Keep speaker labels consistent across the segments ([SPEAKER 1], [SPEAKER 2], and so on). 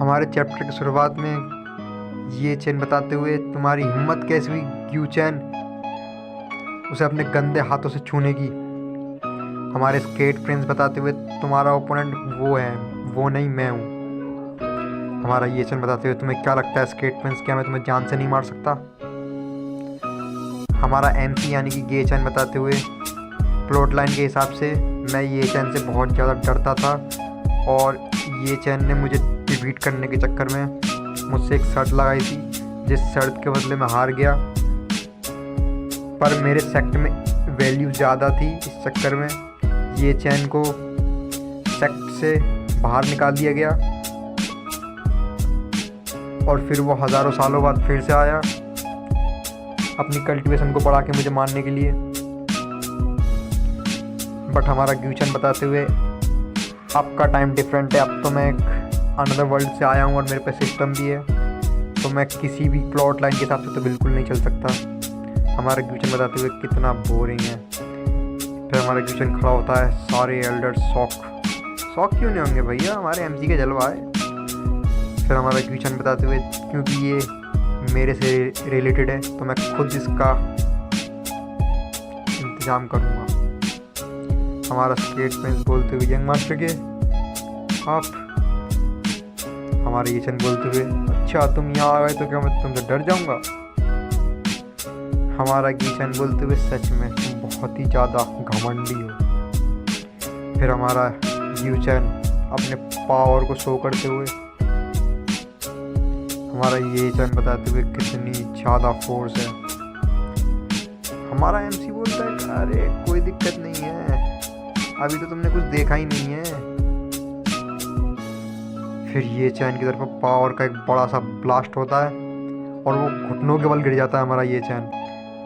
[SPEAKER 1] हमारे चैप्टर की शुरुआत में ये चैन बताते हुए तुम्हारी हिम्मत कैसे हुई ग्यू चैन उसे अपने गंदे हाथों से छूने की। हमारे स्केट फ्रेंड्स बताते हुए तुम्हारा ओपोनेंट वो है, वो नहीं मैं हूँ। हमारा ये चैन बताते हुए तुम्हें क्या लगता है स्केट फ्रेंड्स, क्या मैं तुम्हें जान से नहीं मार सकता। हमारा एमसी यानी कि गे चैन बताते हुए प्लॉट लाइन के हिसाब से मैं ये चैन से बहुत ज़्यादा डरता था और ये चैन ने मुझे डिफीट करने के चक्कर में मुझसे एक शर्त लगाई थी, जिस शर्त के बदले मैं हार गया। पर मेरे सेक्ट में वैल्यू ज़्यादा थी, इस चक्कर में ये चैन को सेक्ट से बाहर निकाल दिया गया और फिर वो हज़ारों सालों बाद फिर से आया अपनी कल्टीवेशन को बढ़ा के मुझे मारने के लिए। बट हमारा ग्यूचन बताते हुए अब का टाइम डिफरेंट है, अब तो मैं एक अनदर वर्ल्ड से आया हूँ और मेरे पे सिस्टम भी है, तो मैं किसी भी प्लॉट लाइन के हिसाब से तो बिल्कुल नहीं चल सकता। हमारा ग्यूचन बताते हुए कितना बोरिंग है। फिर हमारा ग्यूचन खड़ा होता है, सारे एल्डर्स शॉक क्यों नहीं होंगे भैया, हमारे एमसी के जलवा है। फिर हमारा ग्यूचन बताते हुए क्योंकि ये मेरे से रिलेटेड है तो मैं खुद इसका इंतज़ाम करूँगा। हमारा स्केट फ्रेंड्स बोलते हुए यंग मास्टर के आप। हमारे ये चैन बोलते हुए अच्छा तुम यहाँ आ गए तो क्या मैं तुमसे डर जाऊँगा। हमारा गीचन बोलते हुए सच में तुम बहुत ही ज़्यादा घमंडी हो। फिर हमारा यूचैन अपने पावर को शो करते हुए हमारा ये चैन बताते हुए कितनी ज़्यादा फोर्स है। हमारा एमसी बोलता है अरे कोई दिक्कत नहीं है, अभी तो तुमने कुछ देखा ही नहीं है। फिर ये चैन की तरफ पावर का एक बड़ा सा ब्लास्ट होता है और वो घुटनों के बल गिर जाता है हमारा ये चैन।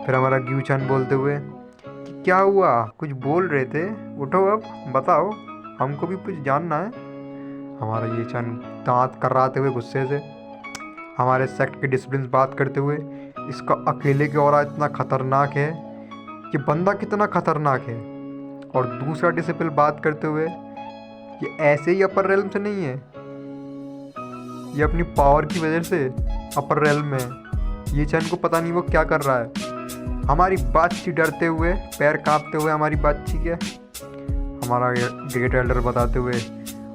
[SPEAKER 1] फिर हमारा ग्यू चैन बोलते हुए कि क्या हुआ, कुछ बोल रहे थे, उठो अब बताओ, हमको भी कुछ जानना है। हमारा ये चैन दांत कराते हुए गुस्से से हमारे सेक्ट के डिसिप्लिन बात करते हुए इसका अकेले की ऑरा इतना खतरनाक है, ये बंदा कितना खतरनाक है। और दूसरा डिसिप्लिन बात करते हुए ये ऐसे ही अपर रेलम से नहीं है, ये अपनी पावर की वजह से अपर रेलम में है। ये चैन को पता नहीं वो क्या कर रहा है। हमारी बातचीत डरते हुए पैर कांपते हुए हमारी बातचीत है हमारा ग्रेट एल्डर बताते हुए,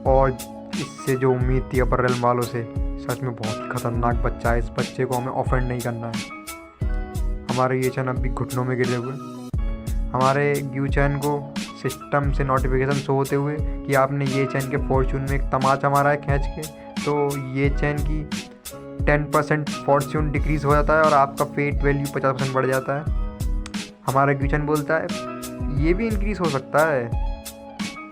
[SPEAKER 1] और इससे जो उम्मीद थी अपर रेलम वालों से, सच में बहुत खतरनाक बच्चा है, इस बच्चे को हमें ऑफेंड नहीं करना है। हमारे ये चैन अभी घुटनों में गिरे हुए। हमारे ग्यू चैन को सिस्टम से नोटिफिकेशन शो होते हुए कि आपने ये चैन के फॉर्चून में एक तमाचा मारा है खींच के, तो ये चैन की 10% फॉर्चून डिक्रीज़ हो जाता है और आपका फेट वैल्यू 50% बढ़ जाता है। हमारा ग्यू चैन बोलता है ये भी इंक्रीज़ हो सकता है,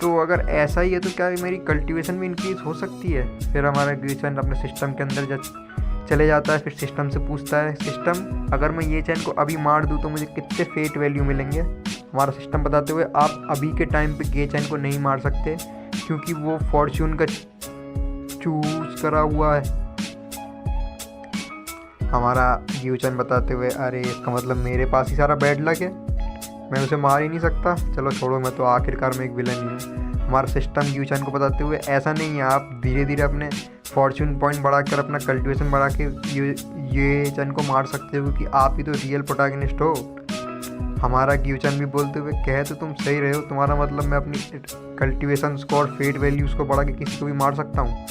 [SPEAKER 1] तो अगर ऐसा ही है तो क्या मेरी कल्टीवेशन भी इंक्रीज़ हो सकती है। फिर हमारा ग्यू चैन अपने सिस्टम के अंदर चले जाता है। फिर सिस्टम से पूछता है सिस्टम अगर मैं ये चैन को अभी मार दूँ तो मुझे कितने फेट वैल्यू मिलेंगे। हमारा सिस्टम बताते हुए आप अभी के टाइम पे गे चैन को नहीं मार सकते क्योंकि वो फॉर्चून का चूज करा हुआ है। हमारा ग्यू चैन बताते हुए अरे इसका मतलब मेरे पास ही सारा बैड लक है, मैं उसे मार ही नहीं सकता, चलो छोड़ो, मैं तो आखिरकार में एक विलन ही हूँ। हमारा सिस्टम ग्यू चैन को बताते हुए ऐसा नहीं है, आप धीरे धीरे अपने फॉर्चून पॉइंट बढ़ाकर अपना कल्टीवेशन बढ़ा के ये चैन को मार सकते हो क्योंकि आप ही तो रियल प्रोटैगनिस्ट हो। हमारा ग्यू चैन भी बोलते हुए कहे तो तुम सही रहे हो, तुम्हारा मतलब मैं अपनी कल्टीवेशन स्कोर फेट वैल्यूज़ को बढ़ा के किसी को भी मार सकता हूँ।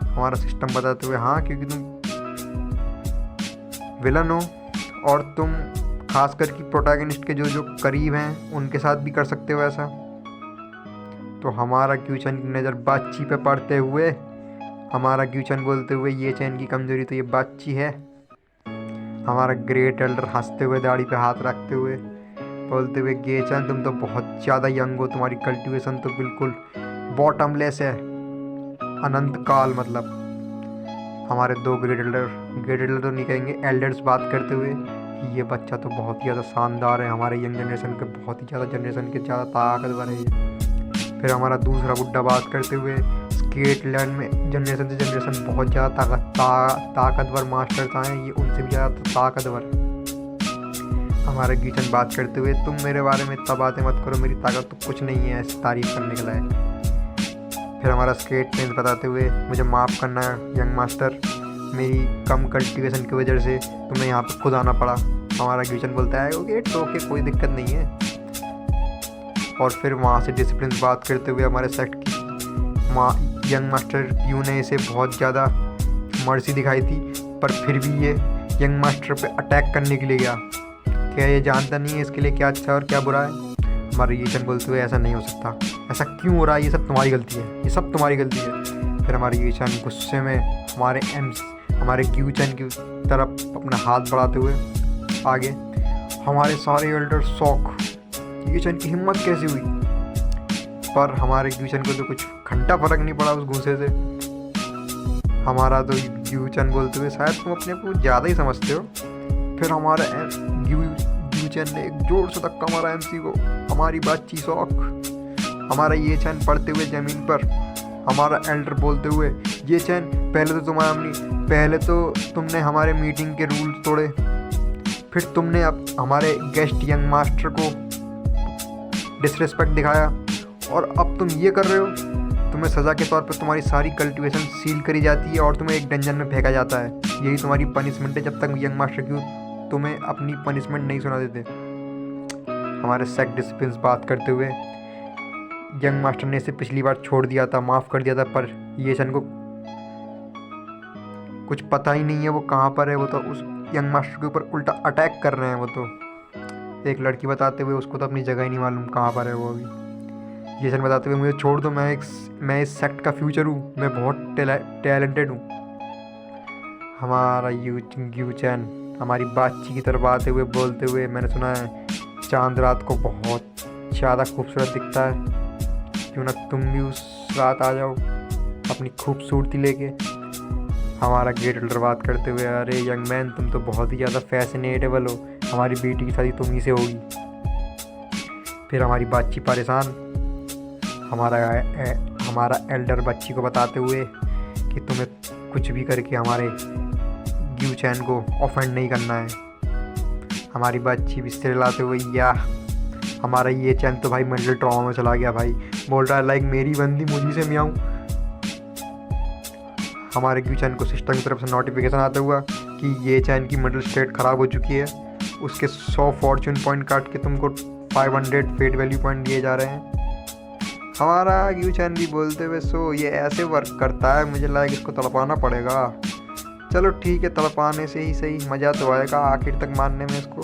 [SPEAKER 1] हमारा सिस्टम बताते हुए हाँ क्योंकि तुम विलन हो और तुम खासकर कि प्रोटैगनिस्ट के जो करीब हैं उनके साथ भी कर सकते हो ऐसा। तो हमारा ग्यू चैन की नज़र बातची पे पड़ते हुए हमारा ग्यू चैन बोलते हुए ये चैन की कमजोरी तो ये बातची है। हमारा ग्रेट एल्डर हंसते हुए दाढ़ी पे हाथ रखते हुए बोलते हुए गे चैन तुम तो बहुत ज़्यादा यंग हो, तुम्हारी कल्टीवेशन तो बिल्कुल बॉटमलेस है, अनंत काल मतलब। हमारे दो ग्रेट एल्डर तो नहीं कहेंगे, एल्डर्स बात करते हुए ये बच्चा तो बहुत ही ज़्यादा शानदार है, हमारे यंग जनरेशन के बहुत ही ज़्यादा जनरेशन के ज़्यादा ताकतवर है ये। फिर हमारा दूसरा बुड्ढा बात करते हुए स्केट लैंड में जनरेशन से जनरेशन बहुत ज़्यादा ताकतवर मास्टर्स आए हैं, ये उनसे भी ज़्यादा ताकतवर है। हमारे गीचन बात करते हुए तुम मेरे बारे में इतना बातें मत करो, मेरी ताकत तो कुछ नहीं है ऐसी तारीफ करने के लायक। फिर हमारा स्केट प्रिंस बताते हुए, मुझे माफ़ करना यंग मास्टर, मेरी कम कल्टीवेशन की वजह से तुम्हें यहाँ पर खुद आना पड़ा। हमारा ग्यूचन बोलता है ओके इट्स ओके, कोई दिक्कत नहीं है। और फिर वहाँ से डिसिप्लिन बात करते हुए हमारे सेक्ट की यंग मास्टर क्यू ने इसे बहुत ज़्यादा मर्सी दिखाई थी, पर फिर भी ये यंग मास्टर पे अटैक करने के लिए गया। क्या ये जानता नहीं है इसके लिए क्या अच्छा और क्या बुरा है? हमारे ग्यूचन बोलते हुए ऐसा नहीं हो सकता, ऐसा क्यों हो रहा है, ये सब तुम्हारी गलती है, ये सब तुम्हारी गलती है। फिर हमारे ग्यूचन गुस्से में हमारे ग्यूचन की तरफ अपना हाथ बढ़ाते हुए आगे, हमारे सारे एल्डर शॉक, ग्यूचन की हिम्मत कैसी हुई? पर हमारे ग्यूचन को तो कुछ घंटा फर्क नहीं पड़ा उस गुस्से से। हमारा तो ग्यूचन बोलते हुए शायद तुम अपने को ज़्यादा ही समझते हो। फिर हमारा ग्यूचन ने एक जोर से धक्का मारा एमसी को, हमारी बातचीत शॉक। हमारा ये चैन पड़ते हुए ज़मीन पर, हमारा एल्डर बोलते हुए ये चैन पहले तो तुमने हमारे मीटिंग के रूल तोड़े, फिर तुमने अब हमारे गेस्ट यंग मास्टर को डिसरिस्पेक्ट दिखाया, और अब तुम ये कर रहे हो। तुम्हें सज़ा के तौर पर तुम्हारी सारी कल्टीवेशन सील करी जाती है और तुम्हें एक डंजन में फेंका जाता है। यही तुम्हारी पनिशमेंट है जब तक यंग मास्टर क्यों तुम्हें अपनी पनिशमेंट नहीं सुना देते। हमारे सेक्ट डिसिप्लिन बात करते हुए, यंग मास्टर ने इसे पिछली बार छोड़ दिया था, माफ़ कर दिया था, पर ये सन को कुछ पता ही नहीं है वो कहाँ पर है। वो तो उस यंग मास्टर के ऊपर उल्टा अटैक कर रहे हैं। वो तो एक लड़की बताते हुए, उसको तो अपनी जगह ही नहीं मालूम कहाँ पर है वो अभी। ये सन बताते हुए, मुझे छोड़ दो, मैं इस सेक्ट का फ्यूचर हूँ, मैं बहुत टैलेंटेड हूँ। हमारा ग्यूचन हमारी बातचीत की तरफ आते हुए बोलते हुए, मैंने सुना है चांद रात को बहुत ज़्यादा खूबसूरत दिखता है, क्यों ना तुम भी उस रात आ जाओ अपनी खूबसूरती लेके। हमारा गेट एल्डर बात करते हुए, अरे यंग मैन तुम तो बहुत ही ज़्यादा फैसिनेटेबल हो, हमारी बेटी की शादी तुम ही से होगी। फिर हमारी बातचीत परेशान, हमारा एल्डर बच्ची को बताते हुए कि तुम्हें कुछ भी करके हमारे ग्यूचैन को ऑफेंड नहीं करना है। हमारी बच्ची बिस्तर लाते हुए, या हमारा ये चैन तो भाई मेंटल ट्रॉमा में चला गया भाई, बोल रहा है लाइक मेरी बंदी मुझी से मियाऊं। हमारे ग्यूचैन को सिस्टम की तरफ से नोटिफिकेशन आता हुआ कि ये चैन की मेंटल स्टेट ख़राब हो चुकी है, उसके 100 फॉर्चून पॉइंट काट के तुमको 500 फेट वैल्यू पॉइंट दिए जा रहे हैं। हमारा ग्यूचैन भी बोलते हुए, सो ये ऐसे वर्क करता है, मुझे लगा इसको तड़पाना पड़ेगा। चलो ठीक है, तड़पाने से ही सही, मज़ा तो आएगा आखिर तक मारने में इसको।